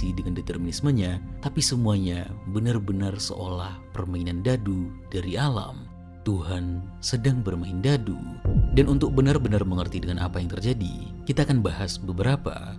prediksi dengan determinismenya, tapi semuanya benar-benar seolah permainan dadu dari alam. Tuhan sedang bermain dadu. Dan untuk benar-benar mengerti dengan apa yang terjadi, kita akan bahas beberapa.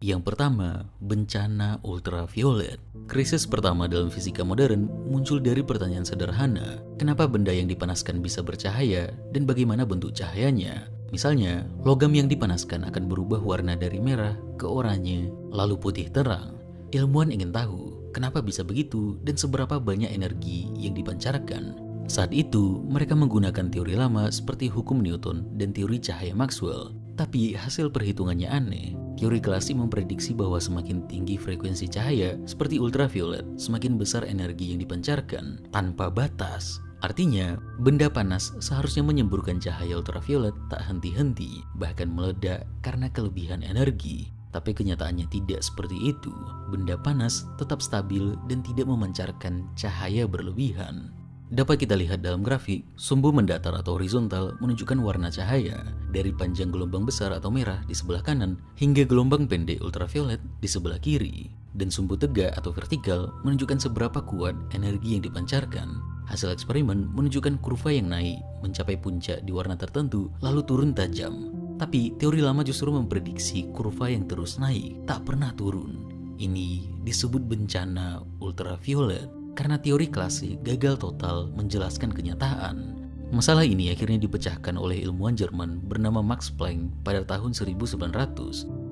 Yang pertama, bencana ultraviolet. Krisis pertama dalam fisika modern muncul dari pertanyaan sederhana, kenapa benda yang dipanaskan bisa bercahaya dan bagaimana bentuk cahayanya? Misalnya, logam yang dipanaskan akan berubah warna dari merah ke oranye, lalu putih terang. Ilmuwan ingin tahu kenapa bisa begitu dan seberapa banyak energi yang dipancarkan. Saat itu, mereka menggunakan teori lama seperti hukum Newton dan teori cahaya Maxwell. Tapi hasil perhitungannya aneh. Teori klasik memprediksi bahwa semakin tinggi frekuensi cahaya seperti ultraviolet, semakin besar energi yang dipancarkan tanpa batas. Artinya, benda panas seharusnya menyemburkan cahaya ultraviolet tak henti-henti, bahkan meledak karena kelebihan energi. Tapi kenyataannya tidak seperti itu. Benda panas tetap stabil dan tidak memancarkan cahaya berlebihan. Dapat kita lihat dalam grafik, sumbu mendatar atau horizontal menunjukkan warna cahaya dari panjang gelombang besar atau merah di sebelah kanan hingga gelombang pendek ultraviolet di sebelah kiri. Dan sumbu tegak atau vertikal menunjukkan seberapa kuat energi yang dipancarkan. Hasil eksperimen menunjukkan kurva yang naik mencapai puncak di warna tertentu lalu turun tajam. Tapi teori lama justru memprediksi kurva yang terus naik, tak pernah turun. Ini disebut bencana ultraviolet. Karena teori klasik gagal total menjelaskan kenyataan. Masalah ini akhirnya dipecahkan oleh ilmuwan Jerman bernama Max Planck pada tahun 1900.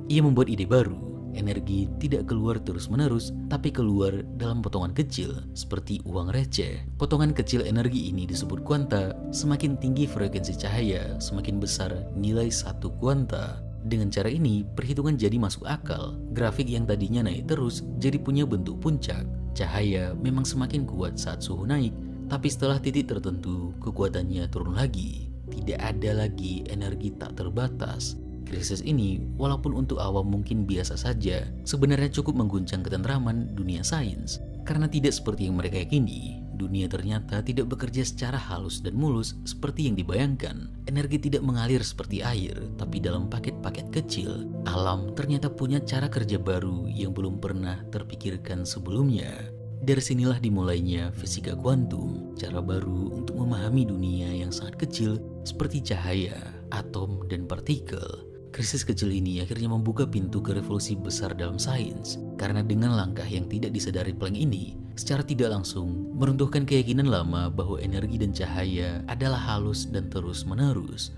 Ia membuat ide baru, energi tidak keluar terus-menerus, tapi keluar dalam potongan kecil, seperti uang receh. Potongan kecil energi ini disebut kuanta. Semakin tinggi frekuensi cahaya, semakin besar nilai satu kuanta. Dengan cara ini, perhitungan jadi masuk akal. Grafik yang tadinya naik terus jadi punya bentuk puncak. Cahaya memang semakin kuat saat suhu naik, tapi setelah titik tertentu, kekuatannya turun lagi. Tidak ada lagi energi tak terbatas. Krisis ini, walaupun untuk awam mungkin biasa saja, sebenarnya cukup mengguncang ketentraman dunia sains. Karena tidak seperti yang mereka yakini, dunia ternyata tidak bekerja secara halus dan mulus seperti yang dibayangkan. Energi tidak mengalir seperti air, tapi dalam paket-paket kecil. Alam ternyata punya cara kerja baru yang belum pernah terpikirkan sebelumnya. Dari sinilah dimulainya fisika kuantum, cara baru untuk memahami dunia yang sangat kecil seperti cahaya, atom, dan partikel. Krisis kecil ini akhirnya membuka pintu ke revolusi besar dalam sains, karena dengan langkah yang tidak disadari Planck ini, secara tidak langsung meruntuhkan keyakinan lama bahwa energi dan cahaya adalah halus dan terus-menerus.